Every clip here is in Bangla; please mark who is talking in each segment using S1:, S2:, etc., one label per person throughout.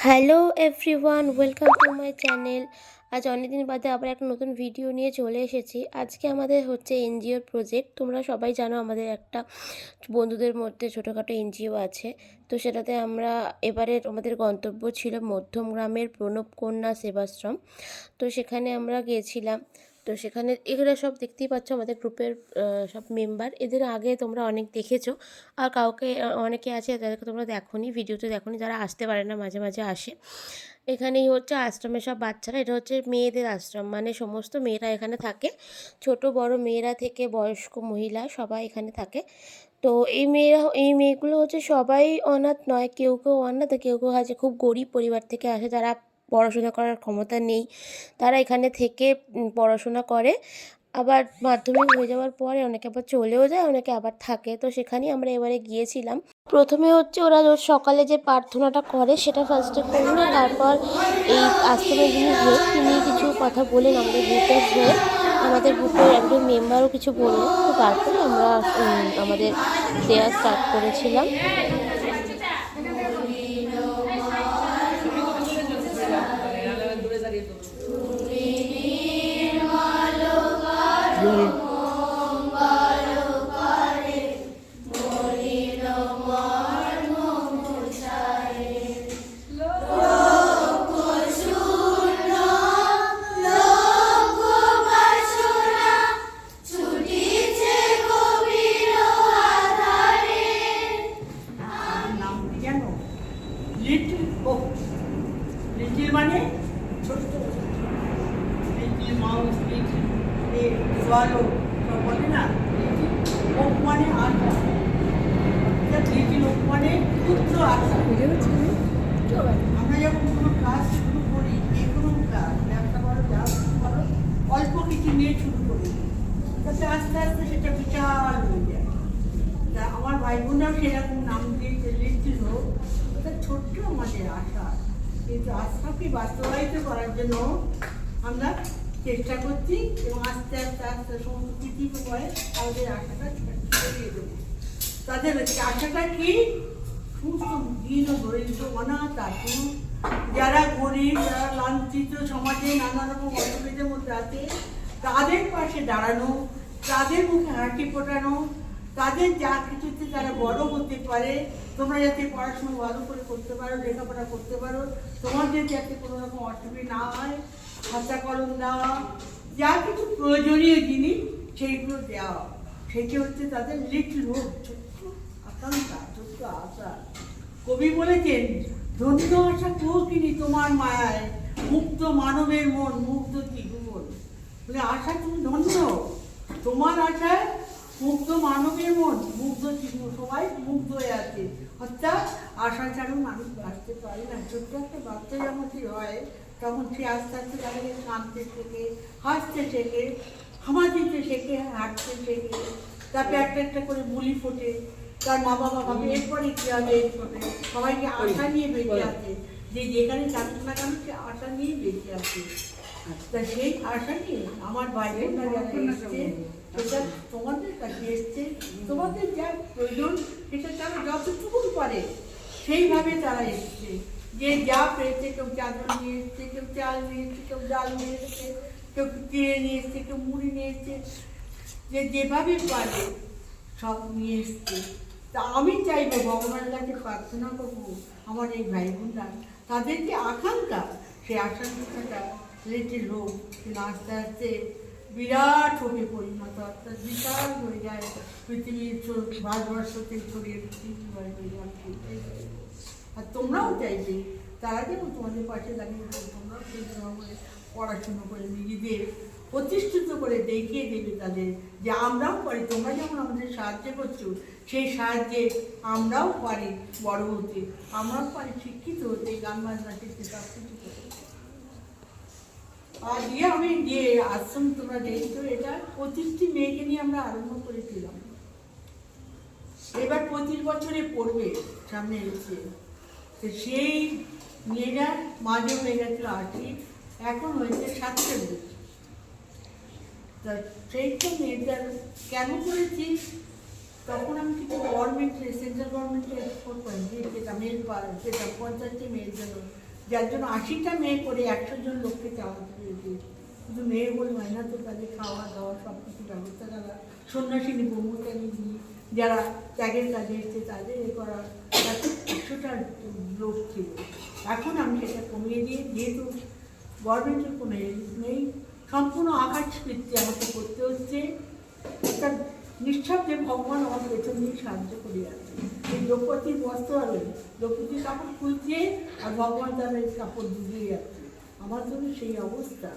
S1: Hello everyone, welcome to my channel. আজ অনেকদিন বাদে আবার একটা নতুন ভিডিও নিয়ে চলে এসেছি। আজকে আমাদের হচ্ছে এনজিওর প্রজেক্ট। তোমরা সবাই জানো আমাদের একটা বন্ধুদের মধ্যে ছোটোখাটো এনজিও আছে। তো সেটাতে আমরা এবারে আমাদের গন্তব্য ছিল মধ্যমগ্রামের প্রণব কন্যা সেবাশ্রম। তো সেখানে আমরা গিয়েছিলাম। তো সেখানে এগুলো সব দেখতেই পাচ্ছ আমাদের গ্রুপের সব মেম্বার। এদের আগে তোমরা অনেক দেখেছো, আর কাউকে অনেকে আছে তাদেরকে তোমরা দেখোনি, ভিডিওতে দেখোনি, যারা আসতে পারে না, মাঝে মাঝে আসে। এখানেই হচ্ছে আশ্রমের সব বাচ্চারা, এটা হচ্ছে মেয়েদের আশ্রম, মানে সমস্ত মেয়েরা এখানে থাকে, ছোট বড় মেয়েরা থেকে বয়স্ক মহিলা সবাই এখানে থাকে। তো এই মেয়েগুলো হচ্ছে সবাই অনাথ নয়, কেউ কেউ অনাথ, কেউ কেউ আছে খুব গরিব পরিবার থেকে আসে, যারা পড়াশোনা করার ক্ষমতা নেই, তারা এখানে থেকে পড়াশোনা করে। আবার মাধ্যমিক হয়ে যাওয়ার পরে অনেকে আবার চলেও যায়, অনেকে আবার থাকে। তো সেখানেই আমরা এবারে গিয়েছিলাম। প্রথমে হচ্ছে ওরা রোজ সকালে যে প্রার্থনাটা করে সেটা ফার্স্টে করলো, তারপর এই আশ্রমের যিনি হেড তিনি কিছু কথা বলেন আমাদের গ্রুপের হয়ে। আমাদের গ্রুপের একজন মেম্বারও কিছু বললেন। তো তারপরে আমরা আমাদের দেয়া স্টার্ট করেছিলাম।
S2: লিটিল মানে ছোট্ট, লিটিল মাউস, লিটিল সোয়ালো সব বলে না। লিটিল ওক মানে আশা, লিটিল ওক মানে ক্ষুদ্র আশা। আমরা যখন কোনো কাজ শুরু করি, যে কোনো কাজ, ব্যবসা করো, যা করো, অল্প কিছু নিয়ে শুরু করি, তাতে আস্তে আস্তে সেটা বিশাল হয়ে যায়। তা আমার ভাই বোনরাও সেরকম নাম দিয়েছে লিটিল হোক। ওটা ছোট্ট আমাদের আশা, কিন্তু আশাকে বাস্তবায়িত করার জন্য আমরা চেষ্টা করছি, এবং আস্তে আস্তে আস্তে সমস্ত কিছু করে আমাদের আশাটা ছড়িয়ে দেবো। তাদের আশাটা কি? সমস্ত দীন দরিদ্র অনাথ আত্ম, যারা গরিব, যারা লাঞ্ছিত, সমাজে নানা রকম অসুবিধার মধ্যে আছে, তাদের পাশে দাঁড়ানো, তাদের মুখে হাসি ফোটানো, তাদের যা কিছুতে তারা বড় হতে পারে। তোমরা যাতে পড়াশোনা ভালো করে করতে পারো, লেখাপড়া করতে পারো, তোমাদের যাতে কোনো রকম অসুবিধা না হয়, খাতা কলম দেওয়া, যা কিছু প্রয়োজনীয় জিনিস সেইগুলো দেওয়া, সেটি হচ্ছে তাদের লিটল হোপ, ছোট্ট আকাঙ্ক্ষা, ছোট্ট আশা। কবি বলেছেন, ধন্য আশা কিনি তোমার মায়ায়, মুক্ত মানবের মন, মুগ্ধ ত্রিভুবন। বলে আশা তুমি ধন্য, তোমার আশায় মুগ্ধ মানবের মন, মুগ্ধ ত্রিভুবন, সবাই মুগ্ধ হয়ে আছে। অর্থাৎ আশা ছাড়াও মানুষ বাঁচতে পারে না। ছোট্ট একটা বাচ্চা যেমন কি হয়, তখন সে আস্তে আস্তে তাদেরকে কাঁদতে শেখে, হাসতে শেখে, হামা দিতে শেখে, হাঁটতে শেখে, তারপরে একটা একটা করে বুলি ফোটে, তার মা বাবা ভাবে এরপরে কি হবে, এরপরে সবাইকে আশা নিয়ে বেঁচে আছে, যে যেখানে থাকুক না কেন সে আশা নিয়ে বেঁচে আছে। তা সেই আশা নিয়ে আমার ভাই বোনরা যারা এসছে, সেটা তোমাদের কাছে এসছে, তোমাদের যা প্রয়োজন সেটা তারা যতটুকু পারে সেইভাবে তারা এসছে। যে যা পেয়েছে, কেউ চাদর নিয়ে এসছে, কেউ চাল নিয়ে এসছে, কেউ ডাল নিয়ে এসছে, কেউ চিড়ে নিয়ে এসছে, কেউ মুড়ি নিয়ে এসছে, যে যেভাবে পারে সব নিয়ে এসছে। তা আমি চাইবো, ভগবানের কাছে প্রার্থনা করবো, আমার এই ভাই বোনরা তাদের যে আকাঙ্ক্ষা, সেই আকাঙ্ক্ষাটা লিটিল হোক আস্তে আস্তে বিরাট হয়ে পরিণত, অর্থাৎ বিশাল হয়ে যায়, পৃথিবীর ভারতবর্ষতে ছড়িয়ে পৃথিবী হয়ে যায়। আর তোমরাও চাইবে তারা যেমন তোমাদের পাশে দাঁড়িয়ে, তোমরাও সেই করে পড়াশুনো করে নিজেদের প্রতিষ্ঠিত করে দেখিয়ে দেবে তাদের, যে আমরাও পারি। তোমরা যেমন আমাদের সাহায্য করছো, সেই সাহায্যে আমরাও পারি বড় হতে, আমরাও পারি শিক্ষিত হতে, গান বাজনা শিখতে, সব কিছু করতে। আর দিয়ে আমি যে আশ্রম তোমরা দেখছো, এটা 25টি মেয়েকে নিয়ে আমরা আরম্ভ করেছিলাম। এবার 25 বছরে পড়বে সামনে এসে। তো সেই মেয়েরা মাঝে হয়ে গেছিল 80, এখন হয়েছে 47। তা সেইটা মেয়েটার কেন করেছি, তখন আমি কিছু গভর্নমেন্টের, সেন্ট্রাল গভর্নমেন্টের এক্সপোর্ট করি, যেটা মেল পার, সেটা 50টি মেয়ের জন্য যার জন্য 80টা মেয়ে করে 100 জন লোককে চালাতে পেরেছি। শুধু মেয়ে বলে হয় না, তো তাদের খাওয়া দাওয়া সব কিছু ব্যবস্থা করা, সন্ন্যাসিনী ব্রহ্মচারী যারা ত্যাগের কাজে এসছে তাদের এ করা, 100টা লোক ছিল। এখন আমি সেটা কমিয়ে দিয়ে, যেহেতু গভর্নমেন্টের কোনো হেল্প নেই, সম্পূর্ণ আকাশবৃত্তি আমাকে করতে হচ্ছে। একটা নিঃশব্দে ভগবান আমার পেছন দিয়ে সাহায্য করে যাচ্ছে। এই দ্রৌপদীর বস্ত্র আর দ্রৌপদীর কাপড় খুলছে আর ভগবান তার এই কাপড় ডুবিয়ে যাচ্ছে। আমার জন্য সেই অবস্থা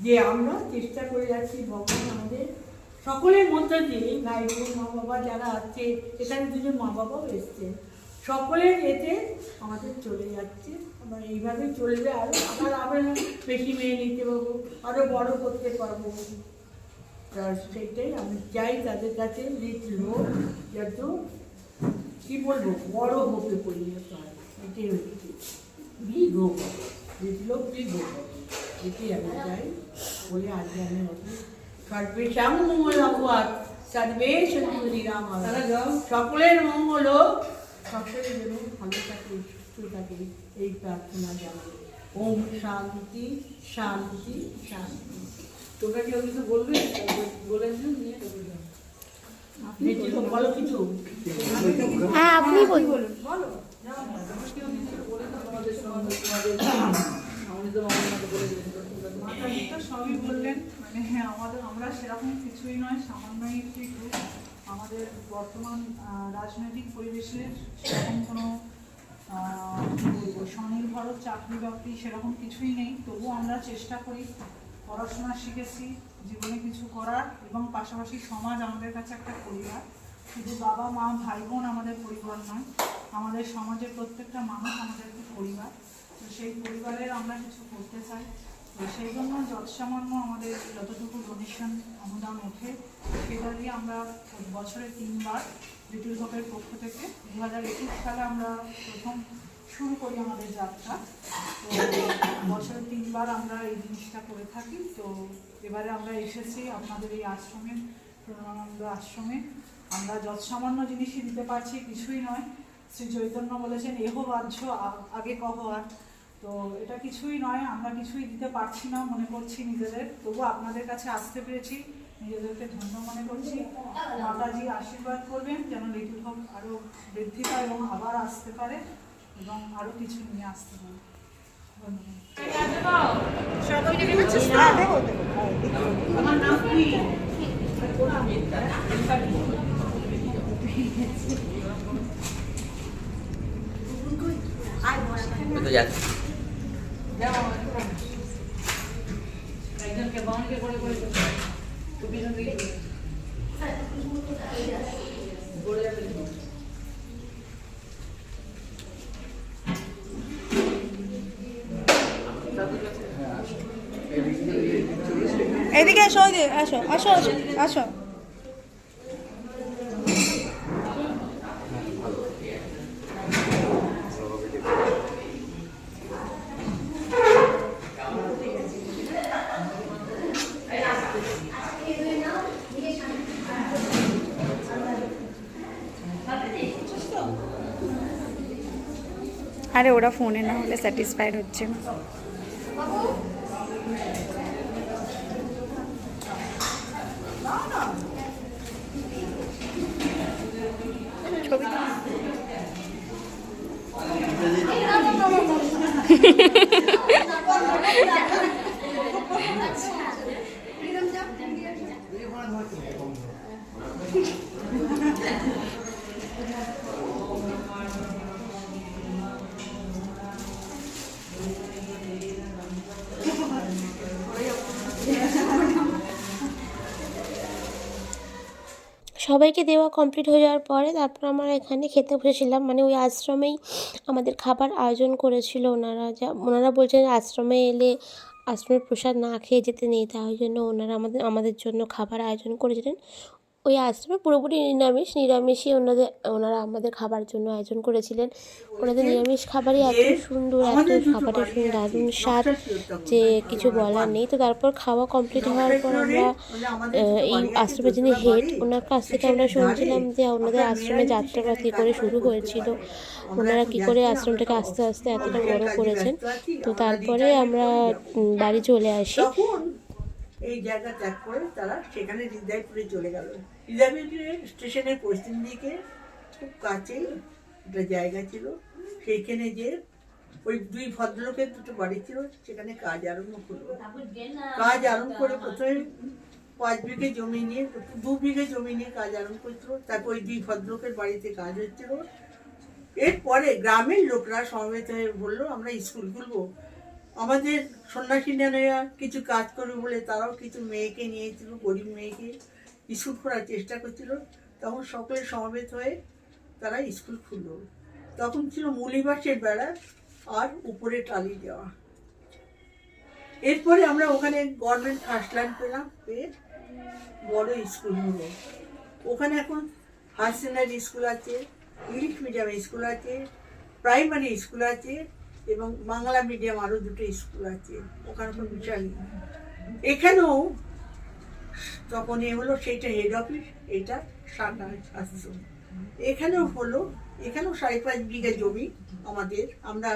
S2: যে আমরা চেষ্টা করে যাচ্ছি ভগবান আমাদের সকলের মধ্যে দিয়ে, ভাই বোন মা বাবা যারা আছে, এখানে দুজন মা বাবাও এসছে, সকলের এতে আমাদের চলে যাচ্ছে। আমরা এইভাবে চললে আরও আমরা বেশি মেয়ে নিতে পারবো, আরও বড় করতে পারবো। সেইটাই আমি চাই তাদের কাছে, রিচ লোক যাতে কী বলবো বড় হোকে পরিণত হয়, এটাই হচ্ছে বিগ হোক, রিচ লোক বিগ হোক, এটাই আমি চাই বলে আজকে আমি সর্বেশাং মঙ্গল অপবাদ সর্বে সন্তু নিরাম, সকলের মঙ্গল হোক, সকলের যেন ভালো থাকে সুস্থ থাকে এই প্রার্থনা জানাই। ওম শান্তি শান্তি শান্তি। তোমরা কেউ কিছু বলবে? বলেছেন আপনি বলো কিছু।
S1: হ্যাঁ, আপনি বলুন।
S2: বলো
S3: মাতাজিটা সবই বললেন, মানে হ্যাঁ আমরা সেরকম কিছুই নয়, সামান্যই একটু আমাদের বর্তমান রাজনৈতিক পরিবেশের সেরকম কোনো স্বনির্ভর চাকরি বাকরি সেরকম কিছুই নেই। তবুও আমরা চেষ্টা করি, পড়াশোনা শিখেছি, জীবনে কিছু করার, এবং পাশাপাশি সমাজ আমাদের কাছে একটা পরিবার। শুধু বাবা মা ভাই বোন আমাদের পরিবার নয়, আমাদের সমাজের প্রত্যেকটা মানুষ আমাদের একটা পরিবার। তো সেই পরিবারের আমরা কিছু করতে চাই। তো সেই জন্য যৎসামান্য আমাদের যতটুকু ডোনেশন অনুদান ওঠে সেটা দিয়ে আমরা বছরে 3 বার লিটল হোপের পক্ষ থেকে 2021 সালে আমরা প্রথম শুরু করি আমাদের যাত্রা। তো বছরে 3 বার আমরা এই জিনিসটা করে থাকি। তো এবারে আমরা এসেছি আপনাদের এই আশ্রমে, প্রেরণানন্দ আশ্রমে। আমরা যৎসামান্য জিনিসই দিতে পারছি, কিছুই নয়। শ্রী চৈতন্য বলেছেন এহ বাহ্য আগে কহ আর। তো এটা কিছুই নয়, আমরা কিছুই দিতে পারছি না মনে করছি নিজেদের, তবু আপনাদের কাছে আসতে পেরেছি, নিজেদেরকে ধন্য মনে করছি। মাতাজি আশীর্বাদ করবেন যেন লিটল হোপ আরও বৃদ্ধি পায় এবং আবার আসতে পারে এবং আরও কিছু নিয়ে আসতে পারে।
S2: আমার নাম কি?
S4: তো যাচ্ছি
S3: একজনকে বাউনকে করে করে পিছন দিকে
S5: এদিকে এসো, আসো আসো আসো আসো। আরে ওরা ফোনে না হলে স্যাটিসফাইড হচ্ছে না। ছবি
S1: সবাইকে দেওয়া কমপ্লিট হয়ে যাওয়ার পরে তারপর আমরা এখানে খেতে বসেছিলাম। মানে ওই আশ্রমেই আমাদের খাবার আয়োজন করেছিল ওনারা। ওনারা বলছেন আশ্রমে এলে আশ্রমের প্রসাদ না খেয়ে যেতে নেই, তাই জন্য ওনারা আমাদের জন্য খাবার আয়োজন করেছিলেন। ওই আশ্রমে পুরোপুরি নিরামিষই ওনারা আমাদের খাবার জন্য আয়োজন করেছিলেন। ওনাদের নিরামিষ খাবারই এত সুন্দর, এত
S2: আমাদের দুটো
S1: খাবারের
S2: বাড়ি আছে,
S1: দারুণ স্বাদ
S2: নকশা ছিল তখন,
S1: যে
S2: হয়তো
S1: কিছু বলার নেই। তো তারপর খাওয়া কমপ্লিট হওয়ার পর আমরা
S2: আমাদের দুটো
S1: এই
S2: বাড়ি আছে,
S1: আশ্রমের যিনি
S2: দোতলা
S1: হেড,
S2: বাড়ি,
S1: ওনার কাছ থেকে আমরা
S2: স্টেশনের ধারে।
S1: শুনছিলাম যে ওনাদের
S2: আপনার
S1: আশ্রমে
S2: মেয়েরা যদি
S1: যাত্রাটা
S2: সেখানে
S1: কী
S2: কাজ
S1: করে
S2: করে
S1: শুরু
S2: করতে
S1: হয়েছিল,
S2: পারে। আমরা
S1: ওনারা
S2: এখন
S1: কী করে
S2: যাচ্ছি না, আমরা
S1: আশ্রমটাকে
S2: সব
S1: আস্তে আস্তে এতটা
S2: অফিসিয়াল
S1: বড়
S2: কাজে
S1: করেছেন।
S2: ব্যস্ত আছি,
S1: তো
S2: আমরা
S1: তারপরে
S2: রিটায়ারমেন্ট
S1: আমরা
S2: করে যাবো।
S1: বাড়ি চলে আসি।
S2: তখন এই জায়গা ত্যাগ করে তারা সেখানে হৃদয়পুরে চলে গেল। হৃদয়পুরে স্টেশনের পশ্চিম দিকে খুব কাছেই একটা জায়গা ছিল, সেইখানে যে ওই দুই ভদ্রলোকের দুটো বাড়ি ছিল, সেখানে কাজ আরম্ভ করলো। কাজ আরম্ভ করে প্রথমে 5 বিঘে জমি নিয়ে, 2 বিঘে জমি নিয়ে কাজ আরম্ভ করছিল। তারপর ওই দুই ভদ্রলোকের বাড়িতে কাজ হচ্ছিল। এরপরে গ্রামের লোকরা সমবেত হয়ে বললো আমরা স্কুল খুলবো। আমাদের সন্ন্যাসী নারীরা কিছু কাজ করবে বলে তারাও কিছু মেয়েকে নিয়েছিল, গরিব মেয়েকে স্কুল খোলার চেষ্টা করছিল। তখন সকলে সমবেত হয়ে তারা স্কুল খুললো। তখন ছিল মুলিবাসের বেড়া আর উপরে টালি দেওয়া। এরপরে আমরা ওখানে গভর্নমেন্ট ফার্স্ট ল্যান্ড পেলাম, পেয়ে বড় স্কুল হলো। ওখানে এখন হায়ার সেকেন্ডারি স্কুল আছে, ইংলিশ মিডিয়াম স্কুল আছে, প্রাইমারি স্কুল আছে এবং বাংলা মিডিয়াম আরও দুটো স্কুল আছে। ওখানে কোনো বিষয় নেই। এখানেও তখন এ হলো, সেইটা হেড অফিস, এটা শাখা আশ্রম। এখানেও হলো, এখানেও 5.5 বিঘে জমি আমাদের, আমরা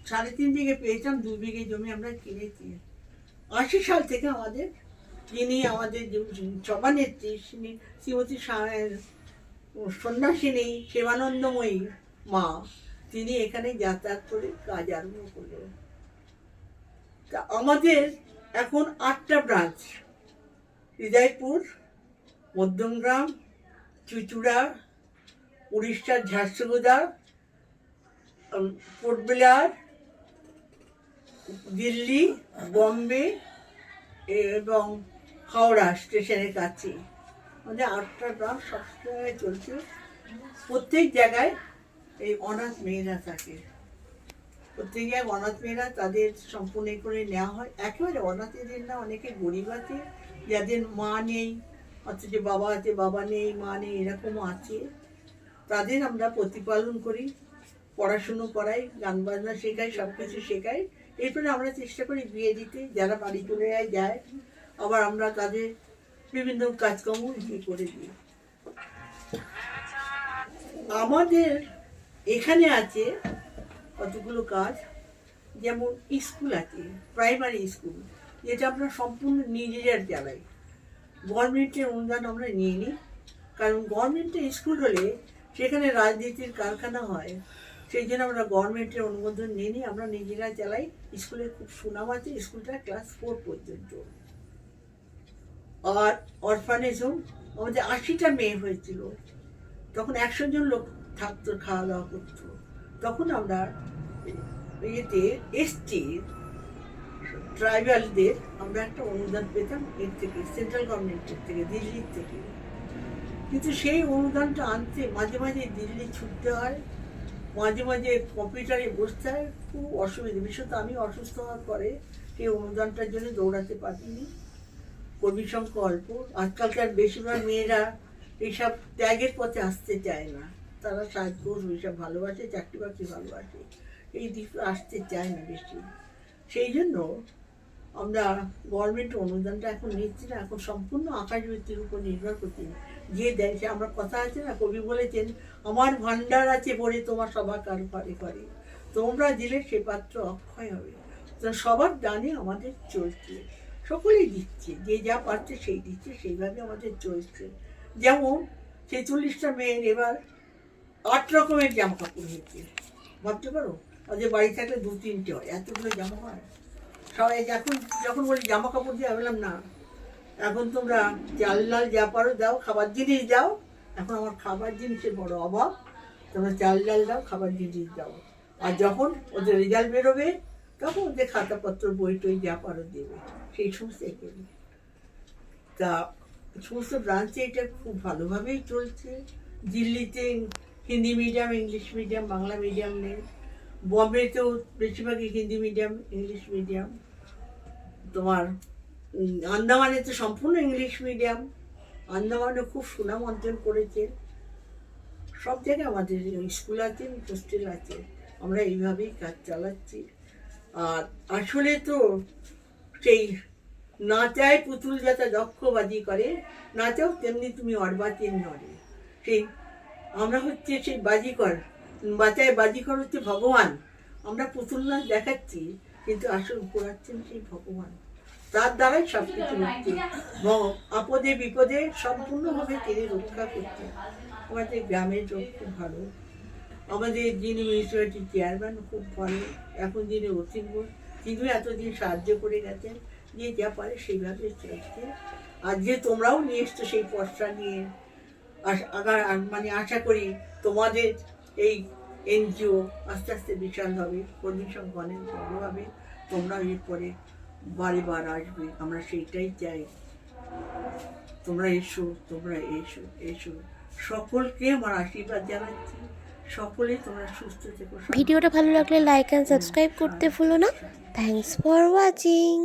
S2: 3.5 বিঘে পেয়েছিলাম, 2 বিঘে জমি আমরা কিনেছি। 80 সাল থেকে আমাদের যিনি আমাদের সভানেত্রী শ্রীমতী সন্ন্যাসিনী সেবানন্দময়ী মা, তিনি এখানে যাতায়াত করে কাজ আরম্ভ করলেন। তা আমাদের এখন 8টা ব্রাঞ্চ: হৃদয়পুর, মধ্যমগ্রাম, চুচুড়া, উড়িষ্যার ঝারসুগুদা, পোর্ট ব্লেয়ার, দিল্লি, বম্বে এবং হাওড়া স্টেশনের কাছে। আমাদের 8টা ব্রাঞ্চ সব জায়গায় চলছে। প্রত্যেক জায়গায় এই অনাথ মেয়েরা থাকে, প্রত্যেক জায়গায় অনাথ মেয়েরা, তাদের সম্পূর্ণ করে নেওয়া হয়। একেবারে অনাথেদের না, অনেকে গরিব আছে যাদের মা নেই, অথচ বাবা আছে, বাবা নেই, মা নেই, এরকমও আছে। তাদের আমরা প্রতিপালন করি, পড়াশুনো করাই, গান বাজনা শেখাই, সব কিছু শেখাই। এরপরে আমরা চেষ্টা করি বিয়ে দিতে। যারা বাড়ি চলে যায়, আবার আমরা তাদের বিভিন্ন কাজকর্ম করে দিই। আমাদের এখানে আছে কতগুলো কাজ, যেমন স্কুল আছে, প্রাইমারি স্কুল, যেটা আমরা সম্পূর্ণ নিজেরা চালাই। গভর্নমেন্টের অনুদান আমরা নিয়ে নিই, কারণ গভর্নমেন্টের স্কুল হলে সেখানে রাজনীতির কারখানা হয়, সেই জন্য আমরা গভর্নমেন্টের অনুমোদন নিয়ে নিই, আমরা নিজেরা চালাই। স্কুলের খুব সুনাম আছে, স্কুলটা ক্লাস 4 পর্যন্ত। আর অরফানেজ হোম, আমাদের 80টা মেয়ে হয়েছিল, তখন 100 জন লোক থাকতো, খাওয়া দাওয়া করতো। তখন আমরা ইয়েতে এসটি ট্রাইবালদের আমরা একটা অনুদান পেতাম এর থেকে, সেন্ট্রাল গভর্নমেন্টের থেকে, দিল্লির থেকে। কিন্তু সেই অনুদানটা আনতে মাঝে মাঝে দিল্লি ছুটতে হয়, মাঝে মাঝে কম্পিউটারে বসতে হয়, খুব অসুবিধা। বিশেষত আমি অসুস্থ হওয়ার পরে সেই অনুদানটার জন্য দৌড়াতে পারিনি, কর্মী সংখ্যা অল্প। আজকালকার বেশিরভাগ মেয়েরা এইসব ত্যাগের পথে আসতে চায় না, তারা সাহায্য এইসব ভালোবাসে, চাকরি বাকরি ভালোবাসে, এই দিক আসতে চায় না বেশি। সেই জন্য আমরা গভর্নমেন্ট অনুদানটা এখন নিচ্ছি না, এখন সম্পূর্ণ আকাশবৃত্তির উপর নির্ভর করছি। যে দেয় সে, আমরা কথা আছে না, কবি বলেছেন আমার ভান্ডার আছে ভরে তোমার সবার কার ঘরে ঘরে, তোমরা দিলে সে পাত্র অক্ষয় হবে। তো সবার দানে আমাদের চলছে, সকলেই দিচ্ছে, যে যা পারছে সেই দিচ্ছে, সেইভাবে আমাদের চলছে। যেমন 46টা মেয়ের এবার 8 রকমের জামা কাপড় হয়েছে, ভাবতে পারো? ওদের বাড়ি থাকলে 2-3টে হয়, এতগুলো জামা হয়। সবাই যখন বলি জামা কাপড় দিয়ে, বললাম না, এখন তোমরা চাল ডাল যা পারো দাও, খাবার জিনিস দাও। এখন আমার খাবার জিনিসের বড় অভাব, তোমরা চাল ডাল দাও, খাবার জিনিস দাও। আর যখন ওদের রেজাল্ট বেরোবে, তখন ওদের খাতাপত্র, বই টই যা পারো দেবে, সেই সমস্ত এগিয়ে। তা সমস্ত ব্রাঞ্চে এটা খুব ভালোভাবেই চলছে। দিল্লিতে Hindi medium, English medium, Bangla medium নেই। বম্বেতেও বেশিরভাগই হিন্দি মিডিয়াম, ইংলিশ মিডিয়াম। তোমার আন্দামানে তো সম্পূর্ণ ইংলিশ মিডিয়াম। আন্দামানে খুব সুনাম অর্জন করেছে। সব জায়গায় আমাদের স্কুল আছে, হোস্টেল আছে, আমরা এইভাবেই কাজ চালাচ্ছি। আর আসলে তো সেই নাচায় পুতুল যাতে দক্ষবাজি করে, নাচাও তেমনি তুমি অর্বাচীন নড়ে। সেই আমরা হচ্ছে সেই বাজিকর, বাজিকর হচ্ছে ভগবান। আমরা পুতুল নাচ দেখাচ্ছি, কিন্তু আসল ঘোরাচ্ছেন সেই ভগবান। তার দ্বারাই সব কিছু হচ্ছে। আপদে বিপদে সম্পূর্ণভাবে তিনি রক্ষা করছেন। আমাদের গ্রামের লোক খুব ভালো, আমাদের যিনি মিউনিসিপ্যালিটির চেয়ারম্যান খুব ভালো, এখন যিনি অসীম ঘোষ, তিনিও এতদিন সাহায্য করে গেছেন, যে যা পারে সেইভাবে চলছে। আর যে তোমরাও নিয়ে এসছো সেই পথটা নিয়ে, মানে আশা করি তোমাদের এই এনজিও আস্তে আস্তে বিশাল হবে, কর্মী সংখ্যা অনেক বড় হবে, তোমরা এরপরে বারে বার আসবে, আমরা সেইটাই চাই। তোমরা এসো, তোমরা এসো এসো। সকলকে আমার আশীর্বাদ জানাচ্ছি, সকলে তোমরা সুস্থ থেকো।
S1: ভিডিওটা ভালো লাগলে লাইক অ্যান্ড সাবস্ক্রাইব করতে ভুলো না। Thanks for watching.